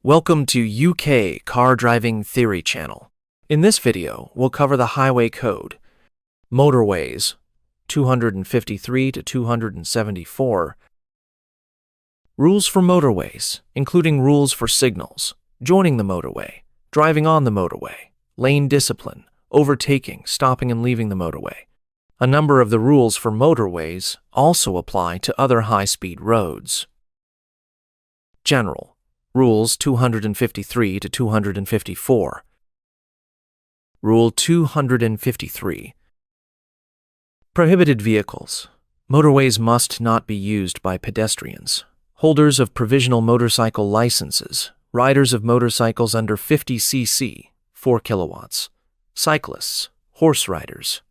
Welcome to UK Car Driving Theory channel. In this video, we'll cover the Highway Code, Motorways 253 to 274, rules for motorways, including rules for signals, joining the motorway, driving on the motorway, lane discipline, overtaking, stopping and leaving the motorway. A number of the rules for motorways also apply to other high-speed roads. General Rules 253 to 254. Rule 253. Prohibited vehicles. Motorways must not be used by pedestrians, holders of provisional motorcycle licenses, riders of motorcycles under 50 cc, 4 kilowatts, cyclists, horse riders,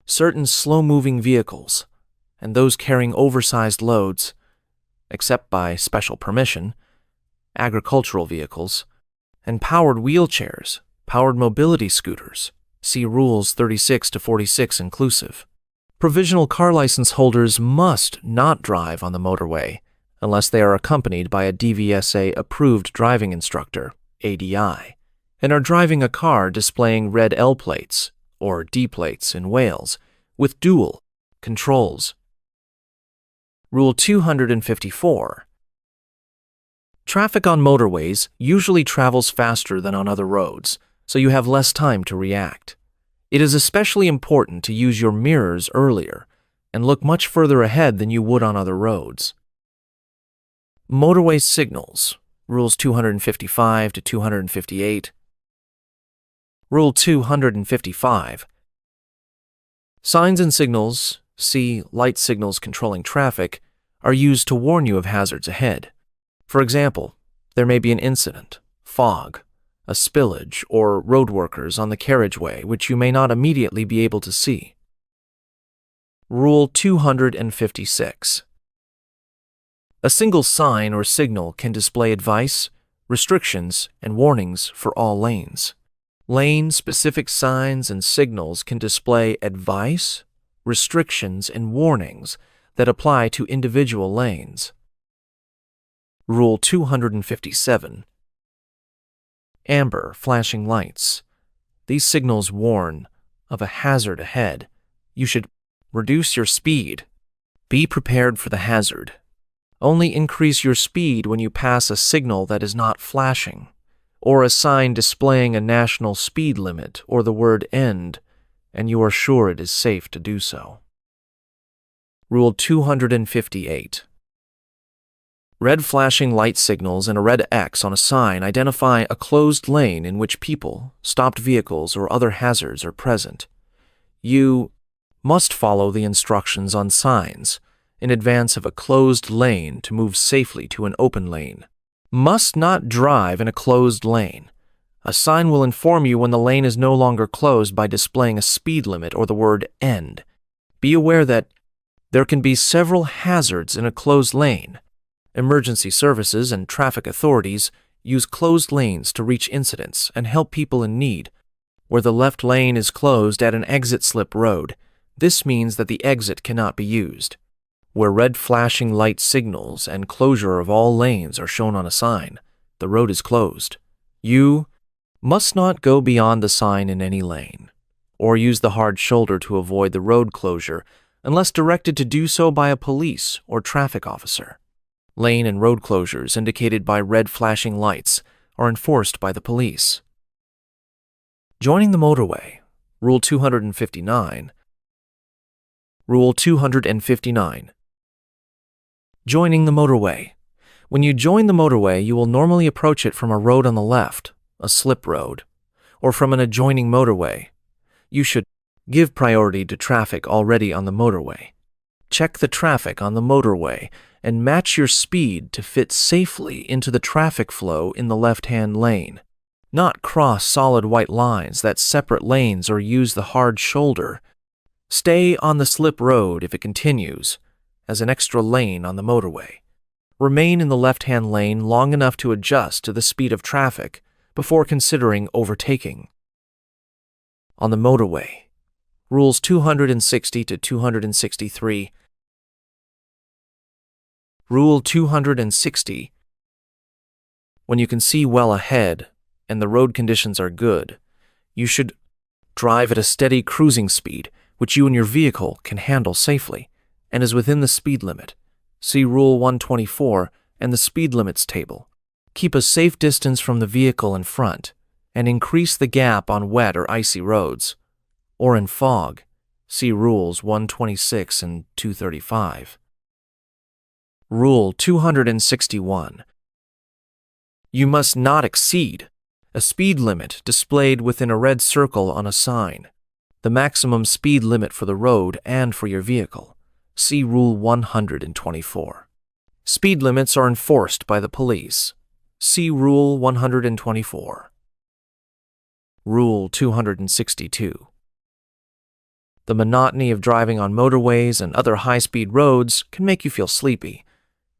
certain slow-moving vehicles, and those carrying oversized loads, except by special permission, agricultural vehicles, and powered wheelchairs, powered mobility scooters. See Rules 36 to 46 inclusive. Provisional car license holders must not drive on the motorway unless they are accompanied by a DVSA approved driving instructor, ADI, and are driving a car displaying red L plates, or D plates in Wales, with dual controls. Rule 254. Traffic on motorways usually travels faster than on other roads, so you have less time to react. It is especially important to use your mirrors earlier and look much further ahead than you would on other roads. Motorway signals, Rules 255 to 258. Rule 255. Signs and signals, see light signals controlling traffic, are used to warn you of hazards ahead. For example, there may be an incident, fog, a spillage, or road workers on the carriageway which you may not immediately be able to see. Rule 256. A single sign or signal can display advice, restrictions, and warnings for all lanes. Lane-specific signs and signals can display advice, restrictions, and warnings that apply to individual lanes. Rule 257. Amber flashing lights. These signals warn of a hazard ahead. You should reduce your speed. Be prepared for the hazard. Only increase your speed when you pass a signal that is not flashing, or a sign displaying a national speed limit or the word end, and you are sure it is safe to do so. Rule 258. Red flashing light signals and a red X on a sign identify a closed lane in which people, stopped vehicles, or other hazards are present. You must follow the instructions on signs in advance of a closed lane to move safely to an open lane. Must not drive in a closed lane. A sign will inform you when the lane is no longer closed by displaying a speed limit or the word end. Be aware that there can be several hazards in a closed lane. Emergency services and traffic authorities use closed lanes to reach incidents and help people in need. Where the left lane is closed at an exit slip road, this means that the exit cannot be used. Where red flashing light signals and closure of all lanes are shown on a sign, the road is closed. You must not go beyond the sign in any lane, or use the hard shoulder to avoid the road closure unless directed to do so by a police or traffic officer. Lane and road closures indicated by red flashing lights are enforced by the police. Joining the motorway, Rule 259. Rule 259. Joining the motorway. When you join the motorway, you will normally approach it from a road on the left, a slip road, or from an adjoining motorway. You should give priority to traffic already on the motorway. Check the traffic on the motorway and match your speed to fit safely into the traffic flow in the left-hand lane. Not cross solid white lines that separate lanes or use the hard shoulder. Stay on the slip road if it continues as an extra lane on the motorway. Remain in the left-hand lane long enough to adjust to the speed of traffic before considering overtaking. On the motorway, Rules 260 to 263. Rule 260. When you can see well ahead and the road conditions are good, you should drive at a steady cruising speed, which you and your vehicle can handle safely, and is within the speed limit. See Rule 124 and the speed limits table. Keep a safe distance from the vehicle in front, and increase the gap on wet or icy roads, or in fog. See Rules 126 and 235. Rule 261. You must not exceed a speed limit displayed within a red circle on a sign, the maximum speed limit for the road and for your vehicle. See Rule 124. Speed limits are enforced by the police. See Rule 124. Rule 262. The monotony of driving on motorways and other high-speed roads can make you feel sleepy.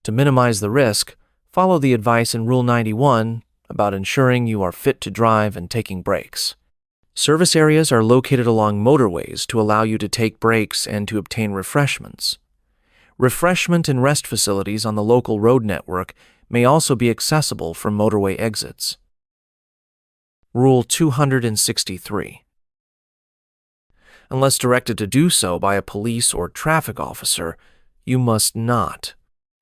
To minimize the risk, follow the advice in Rule 91 about ensuring you are fit to drive and taking breaks. Service areas are located along motorways to allow you to take breaks and to obtain refreshments. Refreshment and rest facilities on the local road network may also be accessible from motorway exits. Rule 263. Unless directed to do so by a police or traffic officer, you must not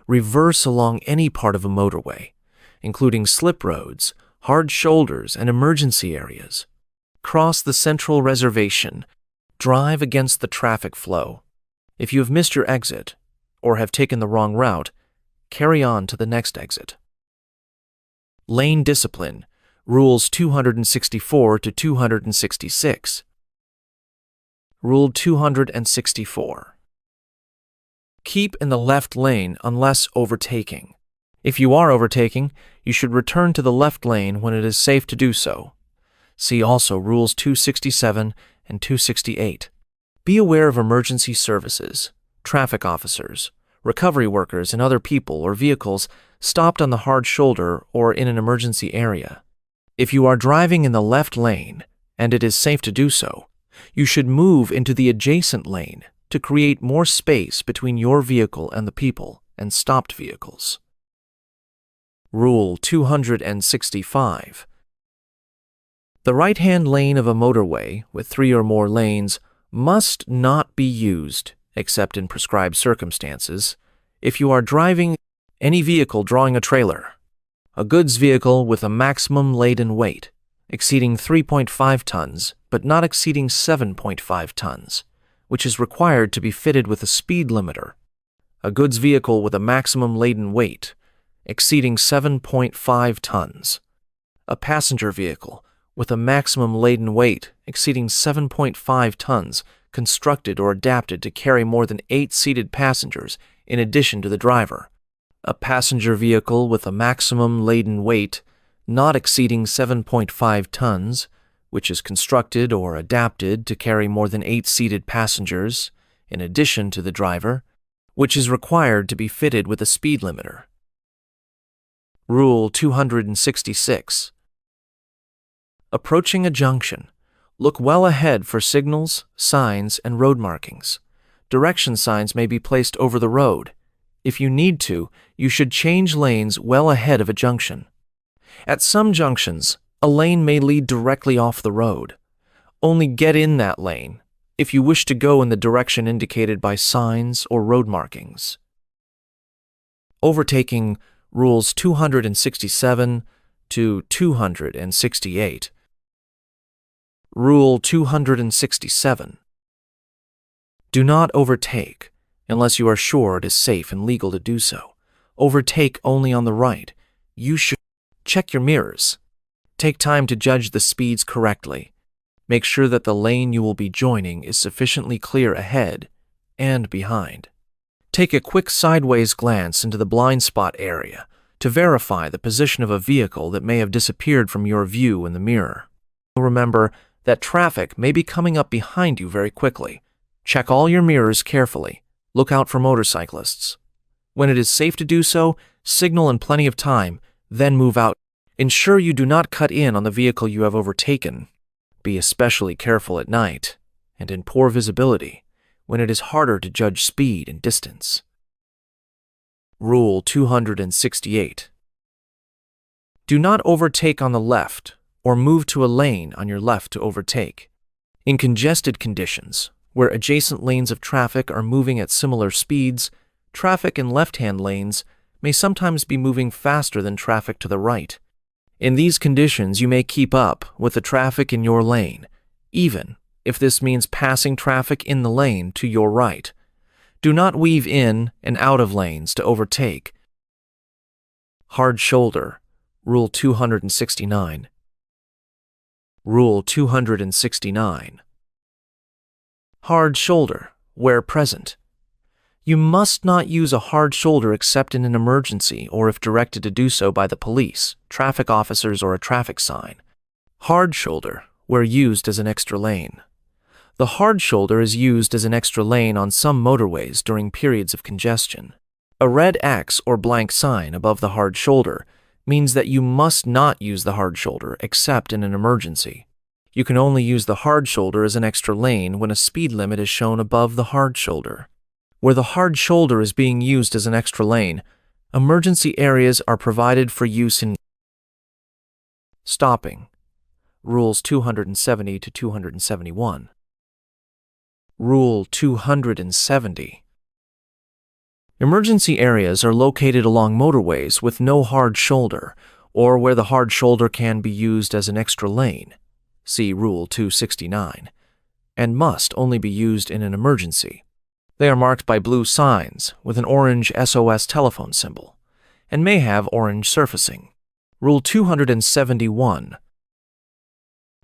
reverse along any part of a motorway, including slip roads, hard shoulders, and emergency areas. Cross the central reservation. Drive against the traffic flow. If you have missed your exit or have taken the wrong route, carry on to the next exit. Lane discipline. Rules 264 to 266. Rule 264. Keep in the left lane unless overtaking. If you are overtaking, you should return to the left lane when it is safe to do so. See also Rules 267 and 268. Be aware of emergency services, traffic officers, recovery workers, and other people or vehicles stopped on the hard shoulder or in an emergency area. If you are driving in the left lane and it is safe to do so, you should move into the adjacent lane to create more space between your vehicle and the people and stopped vehicles. Rule 265. The right-hand lane of a motorway with 3 or more lanes must not be used, except in prescribed circumstances, if you are driving any vehicle drawing a trailer, a goods vehicle with a maximum laden weight exceeding 3.5 tons but not exceeding 7.5 tons, which is required to be fitted with a speed limiter, a goods vehicle with a maximum laden weight exceeding 7.5 tons, a passenger vehicle with a maximum laden weight exceeding 7.5 tons constructed or adapted to carry more than 8 seated passengers in addition to the driver, a passenger vehicle with a maximum laden weight not exceeding 7.5 tons, which is constructed or adapted to carry more than 8 seated passengers in addition to the driver, which is required to be fitted with a speed limiter. Rule 266. Approaching a junction, look well ahead for signals, signs, and road markings. Direction signs may be placed over the road. If you need to, you should change lanes well ahead of a junction. At some junctions, a lane may lead directly off the road. Only get in that lane if you wish to go in the direction indicated by signs or road markings. Overtaking Rules 267 to 268. Rule 267. Do not overtake unless you are sure it is safe and legal to do so. Overtake only on the right. You should check your mirrors. Take time to judge the speeds correctly. Make sure that the lane you will be joining is sufficiently clear ahead and behind. Take a quick sideways glance into the blind spot area to verify the position of a vehicle that may have disappeared from your view in the mirror. Remember that traffic may be coming up behind you very quickly. Check all your mirrors carefully. Look out for motorcyclists. When it is safe to do so, signal in plenty of time, then move out. Ensure you do not cut in on the vehicle you have overtaken. Be especially careful at night and in poor visibility when it is harder to judge speed and distance. Rule 268. Do not overtake on the left or move to a lane on your left to overtake. In congested conditions, where adjacent lanes of traffic are moving at similar speeds, traffic in left-hand lanes may sometimes be moving faster than traffic to the right. In these conditions, you may keep up with the traffic in your lane, even if this means passing traffic in the lane to your right. Do not weave in and out of lanes to overtake. Hard shoulder, Rule 269. Rule 269. Hard shoulder, where present. You must not use a hard shoulder except in an emergency or if directed to do so by the police, traffic officers, or a traffic sign. Hard shoulder, where used as an extra lane. The hard shoulder is used as an extra lane on some motorways during periods of congestion. A red X or blank sign above the hard shoulder means that you must not use the hard shoulder except in an emergency. You can only use the hard shoulder as an extra lane when a speed limit is shown above the hard shoulder. Where the hard shoulder is being used as an extra lane, emergency areas are provided for use in stopping. Rules 270 to 271. Rule 270. Emergency areas are located along motorways with no hard shoulder, or where the hard shoulder can be used as an extra lane. See Rule 269, and must only be used in an emergency. They are marked by blue signs with an orange SOS telephone symbol, and may have orange surfacing. Rule 271.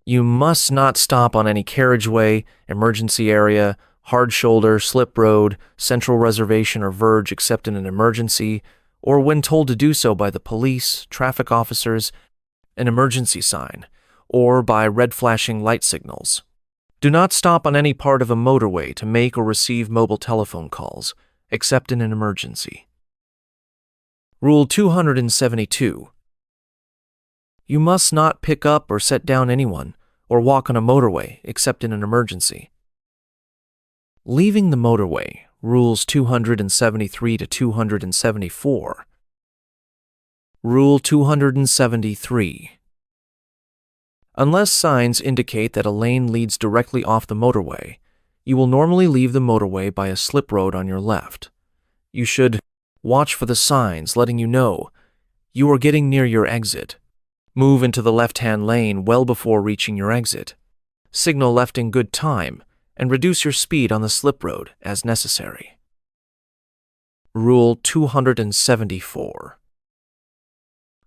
You must not stop on any carriageway, emergency area, hard shoulder, slip road, central reservation, or verge except in an emergency, or when told to do so by the police, traffic officers, an emergency sign, or by red flashing light signals. Do not stop on any part of a motorway to make or receive mobile telephone calls, except in an emergency. Rule 272. You must not pick up or set down anyone, or walk on a motorway, except in an emergency. Leaving the motorway, Rules 273 to 274. Rule 273. Unless signs indicate that a lane leads directly off the motorway, you will normally leave the motorway by a slip road on your left. You should watch for the signs letting you know you are getting near your exit. Move into the left-hand lane well before reaching your exit. Signal left in good time, and reduce your speed on the slip road as necessary. Rule 274.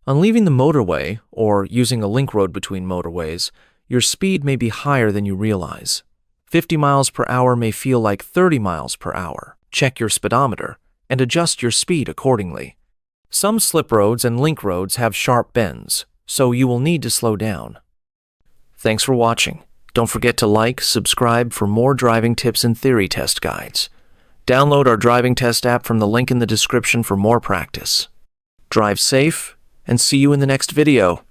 On leaving the motorway, or using a link road between motorways, your speed may be higher than you realize. 50 miles per hour may feel like 30 miles per hour. Check your speedometer and adjust your speed accordingly. Some slip roads and link roads have sharp bends, so you will need to slow down. Thanks for watching. Don't forget to like, subscribe for more driving tips and theory test guides. Download our driving test app from the link in the description for more practice. Drive safe, and see you in the next video.